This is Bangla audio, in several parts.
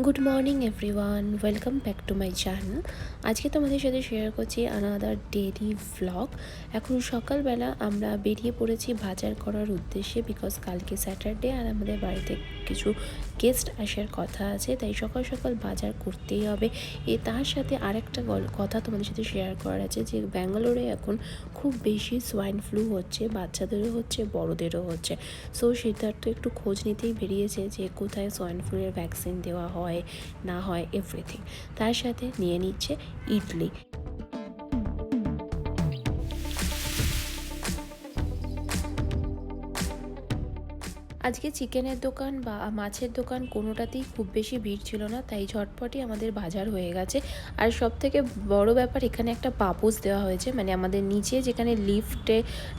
Good morning everyone, welcome back to my channel. আজকে তোমাদের সাথে শেয়ার করছি আনাদার ডেইলি ভ্লগ। এখন সকালবেলা আমরা বেরিয়ে পড়েছি বাজার করার উদ্দেশ্যে, বিকজ কালকে স্যাটারডে আর আমাদের বাড়িতে কিছু গেস্ট আসার কথা আছে, তাই সকাল সকাল বাজার করতেই হবে। তার সাথে আরেকটা কথা তোমাদের সাথে শেয়ার করার আছে যে ব্যাঙ্গালোরে এখন খুব বেশি সোয়াইন ফ্লু হচ্ছে, বাচ্চাদেরও হচ্ছে, বড়োদেরও হচ্ছে। সো সিদ্ধার্থ একটু খোঁজ নিতেই বেরিয়েছে যে কোথায় সোয়াইন ফ্লুয়ের ভ্যাকসিন দেওয়া হয় না হয় এভরিথিং। তার সাথে নিয়ে নিচ্ছে ইডলি। আজকে চিকেনের দোকান বা মাছের দোকান কোনোটাতেই খুব বেশি ভিড় ছিল না, তাই ঝটপটই আমাদের বাজার হয়ে গেছে। আর সবথেকে বড় ব্যাপার, এখানে একটা পাপোশ দেওয়া হয়েছে, মানে আমাদের নিচে যেখানে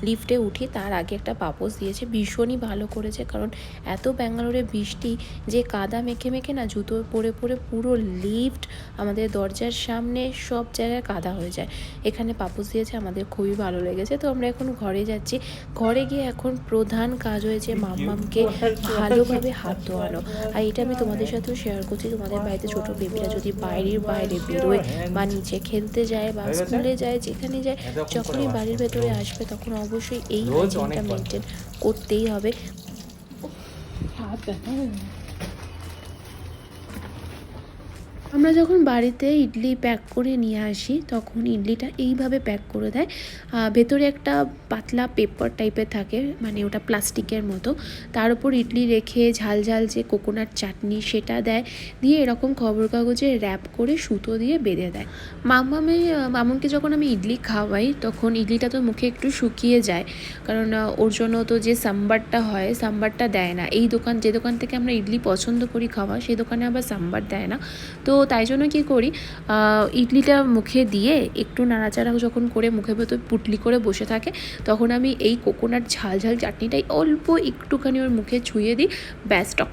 লিফটে উঠি তার আগে একটা পাপোশ দিয়েছে। ভীষণই ভালো করেছে, কারণ এত ব্যাঙ্গালোরে বৃষ্টি যে কাদা মেখে মেখে না জুতো পরে পরে পুরো লিফট, আমাদের দরজার সামনে সব জায়গায় কাদা হয়ে যায়। এখানে পাপোশ দিয়েছে, আমাদের খুবই ভালো লেগেছে। তো আমরা এখন ঘরে যাচ্ছি। ঘরে গিয়ে এখন প্রধান কাজ হয়েছে মাম্মামকে ভালোভাবে হাত ধোয়ানো। আর এটা আমি তোমাদের সাথেও শেয়ার করছি, তোমাদের বাড়িতে ছোট বেবিরা যদি বাইরে বেরোয় বা নিচে খেলতে যায় বা স্কুলে যায়, যেখানে যায়, যখনই বাড়ির ভেতরে আসবে তখন অবশ্যই এই হাইজিনটা মেনটেন করতেই হবে। আমরা যখন বাড়িতে ইডলি প্যাক করে নিয়ে আসি তখন ইডলিটা এইভাবে প্যাক করে দেয়। ভেতরে একটা পাতলা পেপার টাইপের থাকে, মানে ওটা প্লাস্টিকের মতো, তার উপর ইডলি রেখে ঝাল ঝাল যে কোকোনাট চাটনি সেটা দিয়ে এরকম খবর কাগজে র্যাপ করে সুতো দিয়ে বেঁধে দেয়। মামুনকে যখন আমি ইডলি খাওয়াই তখন ইডলিটা তো মুখে একটু শুকিয়ে যায়, কারণ ওর জন্য তো যে সাম্বারটা হয় সাম্বারটা দেয় না। যে দোকান থেকে আমরা ইডলি পছন্দ করি খাওয়া, সেই দোকানে আবার সাম্বার দেয় না। তো তাই জন্য কী করি, ইডলিটা মুখে দিয়ে একটু নাড়াচাড়া যখন করে মুখের ভেতর পুটলি করে বসে থাকে, তখন আমি এই কোকোনাট ঝাল চাটনিটাই অল্প একটুখানি ওর মুখে ছুঁয়ে দিই, ব্যাস টক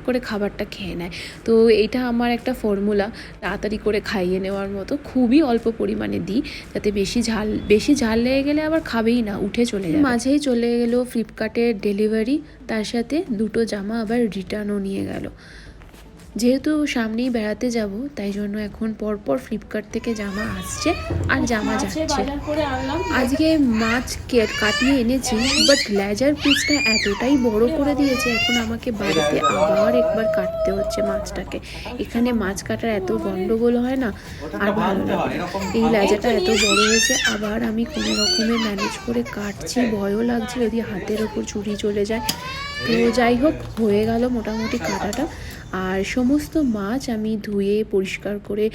করে খাবারটা খেয়ে নেয়। তো এইটা আমার একটা ফর্মুলা, তাড়াতাড়ি করে খাইয়ে নেওয়ার মতো। খুবই অল্প পরিমাণে দিই, যাতে বেশি ঝাল লেগে গেলে আবার খাবেই না, উঠে চলে যায়। মাঝেই চলে গেল ফ্লিপকার্টের ডেলিভারি, তার সাথে দুটো জামা আবার রিটার্নও নিয়ে গেল। যেহেতু সামনেই বেড়াতে যাব, তাই জন্য এখন পরপর ফ্লিপকার্ট থেকে জামা আসছে আর জামা যাচ্ছে। আজকে মাছ কাটিয়ে এনেছি, বাট লেজার পিসটা এতটাই বড় করে দিয়েছে, এখন আমাকে বাড়িতে আবার একবার কাটতে হচ্ছে মাছটাকে। এখানে মাছ কাটার এত গন্ডগোল হয় না, আর ভালো লাগে। এই লেজাটা এত বড় হয়েছে, আবার আমি কোনো রকমে ম্যানেজ করে কাটছি, ভয়ও লাগছে যদি হাতের ওপর ছুরি চলে যায়। তো যাই হোক, হয়ে গেল মোটামুটি কাটাটা। আর সমস্ত মাছ আমি ধুয়ে পরিষ্কার করে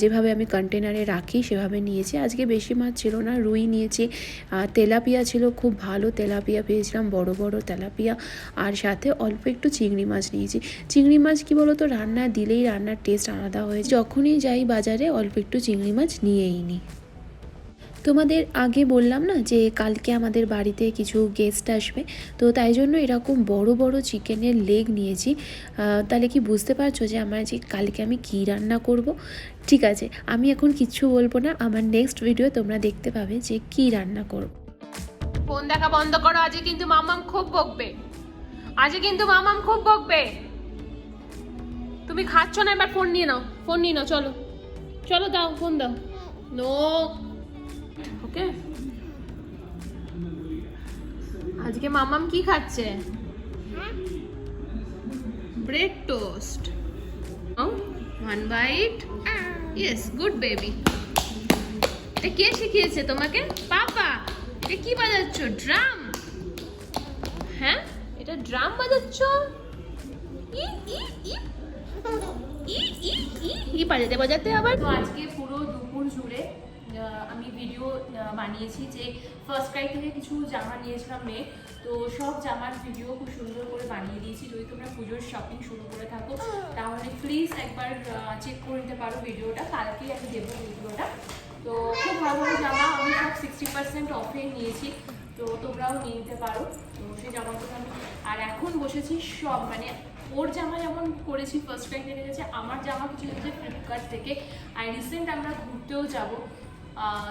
যেভাবে আমি কন্টেনারে রাখি সেভাবে নিয়েছি। আজকে বেশি মাছ ছিল না, রুই নিয়েছি, তেলাপিয়া ছিল, খুব ভালো তেলাপিয়া পেয়েছিলাম, বড় বড় তেলাপিয়া। আর সাথে অল্প একটু চিংড়ি মাছ নিয়েছি। চিংড়ি মাছ কী বলো তো, রান্না দিলেই রান্নার টেস্ট আলাদা হয়ে যায়। যখনই যাই বাজারে অল্প একটু চিংড়ি মাছ নিয়েই নিই। তোমাদের আগে বললাম না যে কালকে আমাদের বাড়িতে কিছু গেস্ট আসবে, তো তাই জন্য এরকম বড় বড় চিকেনের লেগ নিয়েছি। তাহলে কি বুঝতে পারছো যে কালকে আমি কী রান্না করব? ঠিক আছে, আমি এখন কিচ্ছু বলবো না, আমার নেক্সট ভিডিও তোমরা দেখতে পাবে যে কী রান্না করব। ফোন দেখা বন্ধ করো, আজকে কিন্তু মামাম খুব বকবে। তুমি খাচ্ছ না, এবার ফোন নিয়ে নাও, চলো দাও, ফোন দাও। No, okay. আজকে মামাম কি খাচ্ছে? Bread toast. One bite, yes, good baby. এটা কে শিখিয়েছে তোমাকে? পাপা। এটা কি বাজাচ্ছ? ড্রাম? হ্যাঁ, এটা ড্রাম বাজাচ্ছ? বাজাতে আবার। তো আজকে পুরো দুপুর জুড়ে আমি ভিডিও বানিয়েছি যে ফার্স্ট ক্রাই থেকে কিছু জামা নিয়েছিলাম মেয়ে, তো সব জামার ভিডিও খুব সুন্দর করে বানিয়ে দিয়েছি। যদি তোমরা পুজোর শপিং শুরু করে থাকো তাহলে প্লিজ একবার চেক করে নিতে পারো ভিডিওটা, কালকেই আমি দেবো ভিডিওটা। তো খুব ভালো ভালো জামা আমি সব 60% অফে নিয়েছি, তো তোমরাও নিয়ে নিতে পারো। তো সেই জামাগুলো আমি আর এখন বসেছি সব, মানে ওর জামা যেমন করেছি ফার্স্ট ক্রাই থেকে গেছে, আমার জামা কিছু হচ্ছে ফ্লিপকার্ট থেকে। আর রিসেন্ট আমরা ঘুরতেও যাব,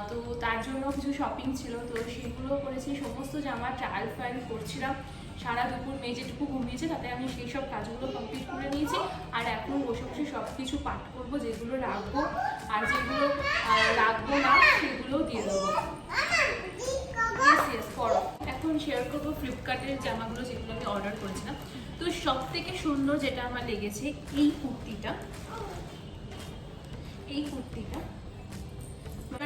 তো তার জন্য কিছু শপিং ছিল, তো সেগুলো করেছি। সমস্ত জামা ট্রায়াল করছিলাম সারা দুপুর মেয়ে যেটুকু ঘুমিয়েছে তাতে আমি সেই সব কাজগুলো কমপ্লিট করে নিয়েছি। আর এখন বসে বসে সব কিছু পাঠ করবো, যেগুলো রাখবো আর যেগুলো রাখবো না সেগুলোও দিয়ে দেবো। করো। এখন শেয়ার করবো ফ্লিপকার্টের জামাগুলো যেগুলো আমি অর্ডার করেছিলাম। তো সব থেকে সুন্দর যেটা আমার লেগেছে এই কুর্তিটা,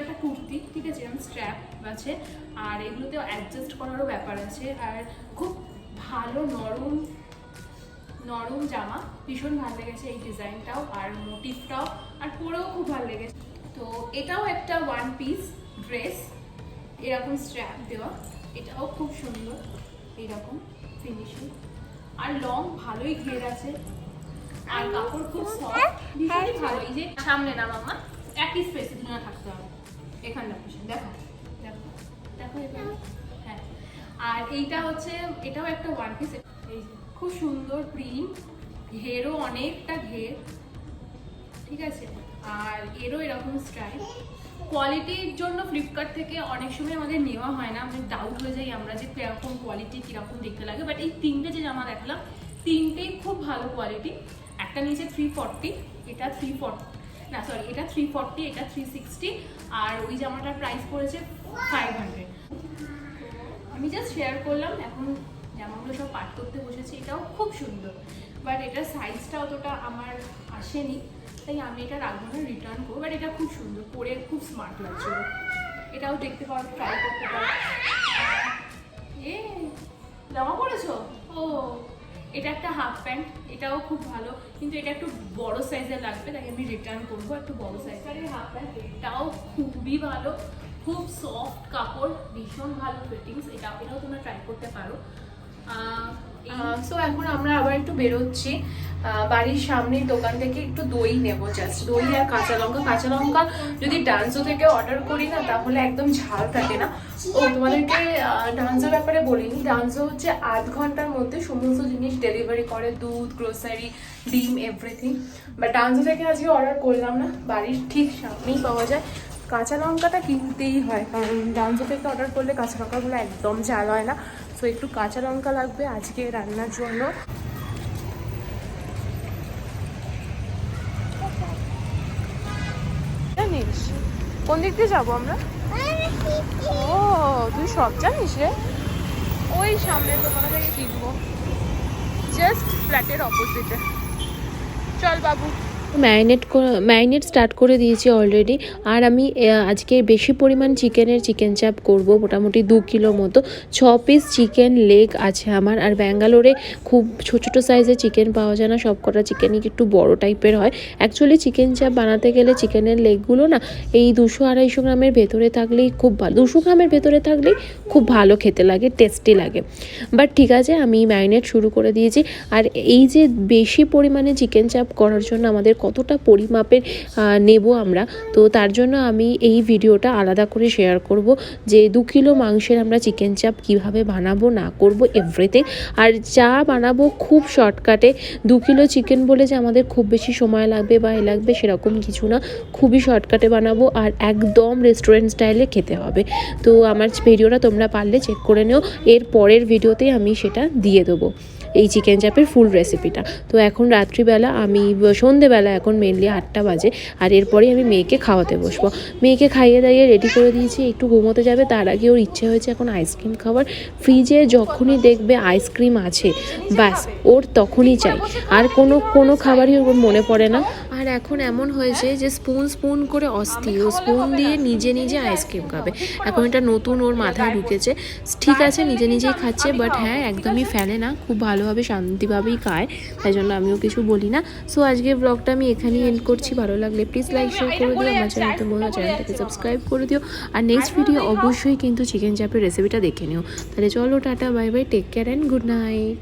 একটা কুর্তি, ঠিক আছে, এরকম স্ট্র্যাপ আছে আর এগুলোতে অ্যাডজাস্ট করারও ব্যাপার আছে। আর খুব ভালো নরম জামা, ভীষণ ভালো লেগেছে এই ডিজাইনটাও আর মোটিভটাও, আর পরেও খুব ভালো লেগেছে। তো এটাও একটা ওয়ান পিস ড্রেস, এরকম স্ট্র্যাপ দেওয়া, এটাও খুব সুন্দর, এইরকম ফিনিশিং আর লং ভালোই ঘের আছে আর কাপড় খুব সফট, ভীষণই ভালো। এই যে সামনে না মামা, একই স্পেসে দুজনে থাকতে হবে, এখানটা দেখো দেখো দেখো এবার। হ্যাঁ, আর এইটা হচ্ছে, এটাও একটা ওয়ান পিস, এই যে খুব সুন্দর প্রিন্ট, ঘেরও অনেকটা ঘের, ঠিক আছে, আর এরও এরকম স্টাইল। কোয়ালিটির জন্য ফ্লিপকার্ট থেকে অনেক সময় আমাদের নেওয়া হয় না, আমাদের ডাউট হয়ে যায় আমরা যে কিরকম কোয়ালিটি, কিরকম দেখতে লাগে। বাট এই তিনটে যে জামা দেখালাম, তিনটেই খুব ভালো কোয়ালিটি। একটা নিচে 340, এটা 340 না সরি, এটা 340, এটা 360, আর ওই জামাটার প্রাইস পড়েছে 500। আমি জাস্ট শেয়ার করলাম। এখন জামাগুলো সব পাট করতে বসেছি, এটাও খুব সুন্দর, বাট এটার সাইজটা অতটা আমার আসেনি, তাই আমি এটা রাখবো না, রিটার্ন করবো। বাট এটা খুব সুন্দর, পরে খুব স্মার্ট লাগছিল, এটাও দেখতে পারো, ট্রাই করতে পারো। এ জামা পরেছো? ও, এটা একটা হাফ প্যান্ট, এটাও খুব ভালো, কিন্তু এটা একটু বড় সাইজের লাগবে, তাই আমি রিটার্ন করবো একটু বড় সাইজের। এই হাফ প্যান্ট, এটাও খুবই ভালো, খুব সফট কাপড়, ভীষণ ভালো ফিটিংস, এটাও তোমরা ট্রাই করতে পারো। সো এখন আমরা আবার একটু বেরোচ্ছি, বাড়ির সামনের দোকান থেকে একটু দই নেবো, জাস্ট দই আর কাঁচা লঙ্কা যদি ডান্সো থেকে অর্ডার করি না তাহলে একদম ঝাল থাকে না। ও তোমাদেরকে ডান্সোর ব্যাপারে বলিনি, ডান্সো হচ্ছে 8 ঘন্টার মধ্যে সমস্ত জিনিস ডেলিভারি করে, দুধ, গ্রোসারি, ডিম, এভরিথিং। বাট ডান্সো থেকে আজকে অর্ডার করলাম না, বাড়ির ঠিক সামনেই পাওয়া যায়। কাঁচা লঙ্কাটা কিনতেই হয়, কারণ ডান্সো থেকে অর্ডার করলে কাঁচা লঙ্কাগুলো একদম ঝাল হয় না। তো একটু কাঁচা লঙ্কা লাগবে আজকে রান্নার জন্য। জানিস কোন দিক দিয়ে যাবো আমরা? ও, তুই সব জানিস রে। ওই সামনের দোকান থেকে কিনবো, জাস্ট ফ্ল্যাটের অপোজিটে। চল বাবু। ম্যারিনেট স্টার্ট করে দিয়েছি অলরেডি। আর আমি আজকে বেশি পরিমাণ চিকেন চাপ করব, মোটামুটি 2 কিলো মতো। 6 পিস চিকেন লেগ আছে আমার। আর ব্যাঙ্গালোরে খুব ছোটো সাইজের চিকেন পাওয়া যায় না, সব কটা চিকেনই একটু বড় টাইপের হয়। অ্যাকচুয়ালি চিকেন চাপ বানাতে গেলে চিকেনের লেগগুলো না এই 200-250 গ্রামের ভেতরে থাকলেই খুব ভালো, 200 গ্রামের ভেতরে থাকলেই খুব ভালো খেতে লাগে, টেস্টি লাগে। বাট ঠিক আছে, আমি ম্যারিনেট শুরু করে দিয়েছি। আর এই যে বেশি পরিমাণে চিকেন চাপ করার জন্য আমাদের কতটা পরিমাপের নেব আমরা, তো তার জন্য আমি এই ভিডিওটা আলাদা করে শেয়ার করব যে 2 কিলো মাংসের আমরা চিকেন চাপ কিভাবে বানাবো না করব এভরিথিং। আর যা বানাবো খুব শর্টকাটে, 2 কিলো চিকেন বলে যে আমাদের খুব বেশি সময় লাগবে বা লাগবে সেরকম কিছু না, খুবই শর্টকাটে বানাবো আর একদম রেস্টুরেন্ট স্টাইলে খেতে হবে। তো আমার ভিডিওটা তোমরা পারলে চেক করে নিও, এর পরের ভিডিওতে আমি সেটা দিয়ে দেবো, এই চিকেন চাপের ফুল রেসিপিটা। তো এখন রাত্রিবেলা, আমি সন্ধেবেলা, এখন মেনলি 8টা বাজে, আর এরপরে আমি মেয়েকে খাওয়াতে বসবো। মেয়েকে খাইয়ে দাইয়ে রেডি করে দিয়েছি, একটু ঘুমোতে যাবে, তার আগে ওর ইচ্ছে হয়েছে এখন আইসক্রিম খাওয়ার। ফ্রিজে যখনই দেখবে আইসক্রিম আছে ব্যাস ওর তখনই চাই, আর কোনো খাবারই ওর মনে পড়ে না। আর এখন এমন হয়েছে যে স্পুন করে অস্থির, ও স্পুন দিয়ে নিজে আইসক্রিম খাবে। এখন এটা নতুন ওর মাথায় ঢুকেছে। ঠিক আছে, নিজেই খাচ্ছে, বাট হ্যাঁ একদমই ফেলে না, খুব ভালোভাবে শান্তিভাবেই খায়, তাই জন্য আমিও কিছু বলি না। সো আজকের ব্লগটা আমি এখানেই এন্ড করছি। ভালো লাগলে প্লিজ লাইক শেয়ার করে দিও, আমার চ্যানেলটাকে সাবস্ক্রাইব করে দিও। আর নেক্সট ভিডিও অবশ্যই কিন্তু চিকেন চাপের রেসিপিটা দেখে নিও। তাহলে চলো, টাটা, bye bye, take care and good night.